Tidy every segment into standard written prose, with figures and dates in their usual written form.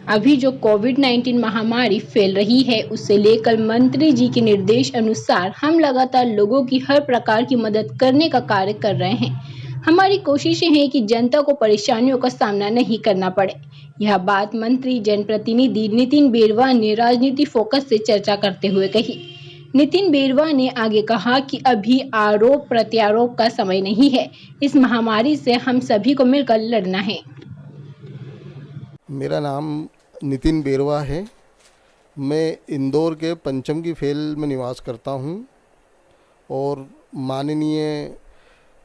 अभी जो कोविड-19 महामारी फैल रही है, उसे लेकर मंत्री जी के निर्देश अनुसार हम लगातार लोगों की हर प्रकार की मदद करने का कार्य कर रहे हैं। हमारी कोशिशें हैं कि जनता को परेशानियों का सामना नहीं करना पड़े। यह बात मंत्री जनप्रतिनिधि नितिन बेरवा ने राजनीति फोकस से चर्चा करते हुए कही। नितिन बेरवा ने आगे कहा कि अभी आरोप प्रत्यारोप का समय नहीं है। इस महामारी से हम सभी को मिलकर लड़ना है। मेरा नाम नितिन बेरवा है। मैं इंदौर के पंचम की फेल में निवास करता हूं और माननीय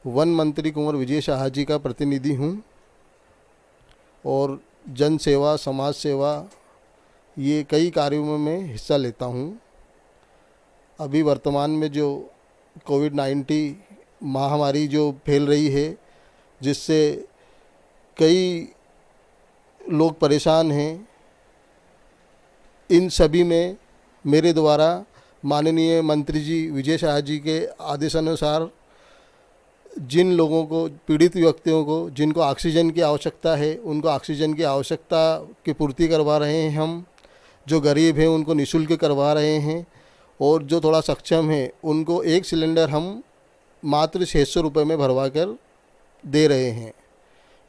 वन मंत्री कुंवर विजय शाह जी का प्रतिनिधि हूं और जन सेवा, समाज सेवा ये कई कार्यों में मैं हिस्सा लेता हूं। अभी वर्तमान में जो कोविड-19 महामारी जो फैल रही है, जिससे कई लोग परेशान हैं, इन सभी में मेरे द्वारा माननीय मंत्री जी विजय शाह जी के आदेशानुसार जिन लोगों को, पीड़ित व्यक्तियों को जिनको ऑक्सीजन की आवश्यकता है, उनको ऑक्सीजन की आवश्यकता की पूर्ति करवा रहे हैं। हम जो गरीब हैं उनको निःशुल्क करवा रहे हैं और जो थोड़ा सक्षम है उनको एक सिलेंडर हम मात्र 600 रुपये में भरवा कर दे रहे हैं।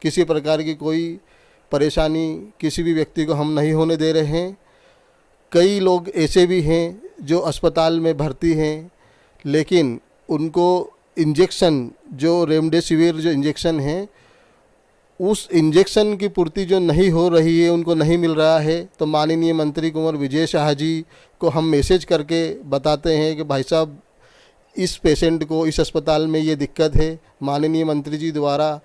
किसी प्रकार की कोई परेशानी किसी भी व्यक्ति को हम नहीं होने दे रहे हैं। कई लोग ऐसे भी हैं जो अस्पताल में भर्ती हैं, लेकिन उनको इंजेक्शन जो रेमडेसिविर जो इंजेक्शन है, उस इंजेक्शन की पूर्ति जो नहीं हो रही है, उनको नहीं मिल रहा है। तो माननीय मंत्री कुंवर विजय शाह जी को हम मैसेज करके बताते हैं कि भाई साहब, इस पेशेंट को इस अस्पताल में ये दिक्कत है। माननीय मंत्री जी द्वारा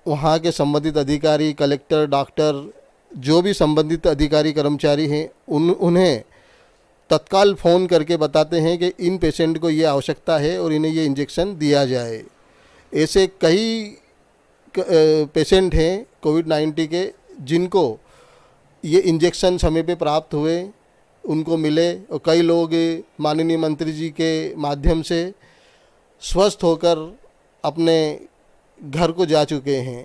वहाँ के संबंधित अधिकारी, कलेक्टर, डॉक्टर, जो भी संबंधित अधिकारी कर्मचारी हैं, उन्हें तत्काल फ़ोन करके बताते हैं कि इन पेशेंट को ये आवश्यकता है और इन्हें ये इंजेक्शन दिया जाए। ऐसे कई पेशेंट हैं कोविड-19 के जिनको ये इंजेक्शन समय पे प्राप्त हुए, उनको मिले और कई लोग माननीय मंत्री जी के माध्यम से स्वस्थ होकर अपने घर को जा चुके हैं।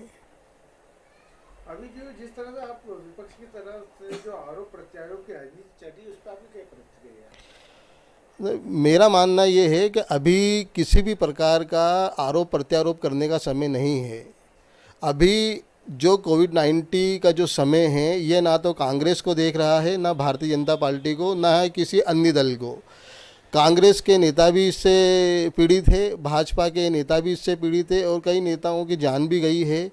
अभी जो जिस तरह से आप विपक्ष की तरफ से जो आरोप प्रत्यारोप की राजनीति चल रही है, उस पर आपकी क्या प्रतिक्रिया? मेरा मानना ये है कि अभी किसी भी प्रकार का आरोप प्रत्यारोप करने का समय नहीं है। अभी जो कोविड-19 का जो समय है, ये ना तो कांग्रेस को देख रहा है, ना भारतीय जनता पार्टी को, ना किसी अन्य दल को। कांग्रेस के नेता भी इससे पीड़ित है, भाजपा के नेता भी इससे पीड़ित है और कई नेताओं की जान भी गई है।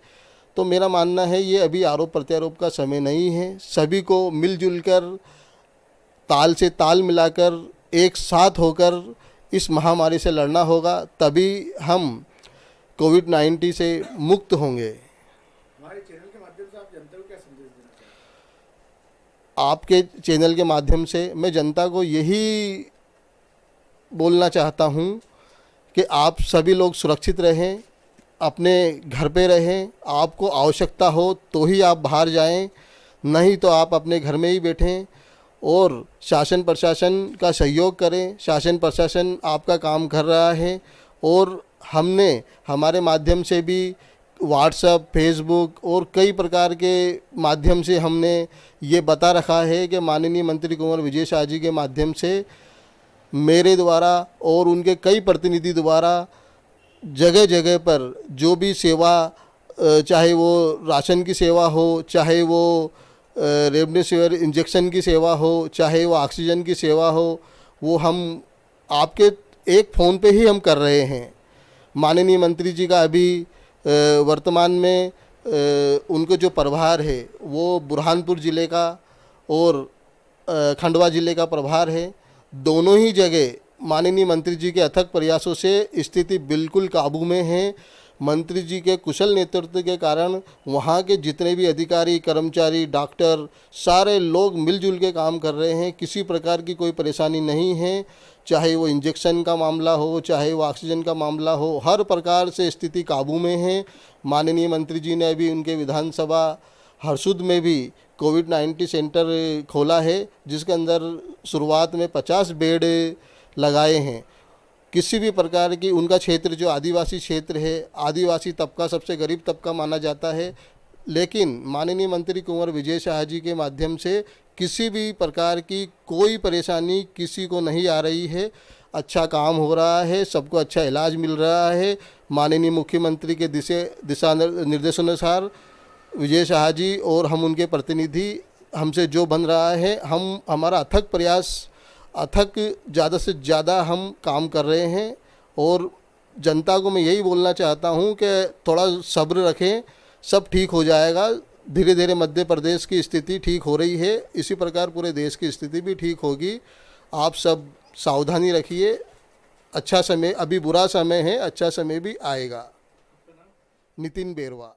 तो मेरा मानना है ये अभी आरोप प्रत्यारोप का समय नहीं है। सभी को मिलजुल कर, ताल से ताल मिलाकर, एक साथ होकर इस महामारी से लड़ना होगा, तभी हम कोविड-19 से मुक्त होंगे। हमारे चैनल के माध्यम से आप जनता को क्या संदेश देना चाहते हैं? आपके चैनल के माध्यम से मैं जनता को यही बोलना चाहता हूँ कि आप सभी लोग सुरक्षित रहें, अपने घर पे रहें। आपको आवश्यकता हो तो ही आप बाहर जाएं, नहीं तो आप अपने घर में ही बैठें और शासन प्रशासन का सहयोग करें। शासन प्रशासन आपका काम कर रहा है और हमने हमारे माध्यम से भी व्हाट्सएप, फेसबुक और कई प्रकार के माध्यम से हमने ये बता रखा है कि माननीय मंत्री कुंवर विजय शाह जी के माध्यम से मेरे द्वारा और उनके कई प्रतिनिधि द्वारा जगह जगह पर जो भी सेवा, चाहे वो राशन की सेवा हो, चाहे वो रेमडेसिविर इंजेक्शन की सेवा हो, चाहे वो ऑक्सीजन की सेवा हो, वो हम आपके एक फ़ोन पे ही हम कर रहे हैं। माननीय मंत्री जी का अभी वर्तमान में उनको जो प्रभार है वो बुरहानपुर ज़िले का और खंडवा ज़िले का प्रभार है। दोनों ही जगह माननीय मंत्री जी के अथक प्रयासों से स्थिति बिल्कुल काबू में है। मंत्री जी के कुशल नेतृत्व के कारण वहाँ के जितने भी अधिकारी, कर्मचारी, डॉक्टर, सारे लोग मिलजुल के काम कर रहे हैं। किसी प्रकार की कोई परेशानी नहीं है, चाहे वो इंजेक्शन का मामला हो, चाहे वो ऑक्सीजन का मामला हो, हर प्रकार से स्थिति काबू में है। माननीय मंत्री जी ने अभी उनके विधानसभा हरसुद में भी कोविड-19 सेंटर खोला है, जिसके अंदर शुरुआत में 50 बेड लगाए हैं। किसी भी प्रकार की उनका क्षेत्र जो आदिवासी क्षेत्र है, आदिवासी तबका सबसे गरीब तबका माना जाता है, लेकिन माननीय मंत्री कुंवर विजय शाह जी के माध्यम से किसी भी प्रकार की कोई परेशानी किसी को नहीं आ रही है। अच्छा काम हो रहा है, सबको अच्छा इलाज मिल रहा है। माननीय मुख्यमंत्री के दिशा निर्देशानुसार विजय शाह जी और हम उनके प्रतिनिधि हमसे जो बन रहा है, हम हमारा अथक प्रयास, अथक ज़्यादा से ज़्यादा हम काम कर रहे हैं। और जनता को मैं यही बोलना चाहता हूं कि थोड़ा सब्र रखें, सब ठीक हो जाएगा। धीरे धीरे मध्य प्रदेश की स्थिति ठीक हो रही है, इसी प्रकार पूरे देश की स्थिति भी ठीक होगी। आप सब सावधानी रखिए। अच्छा समय, अभी बुरा समय है, अच्छा समय भी आएगा। नितिन बेरवा।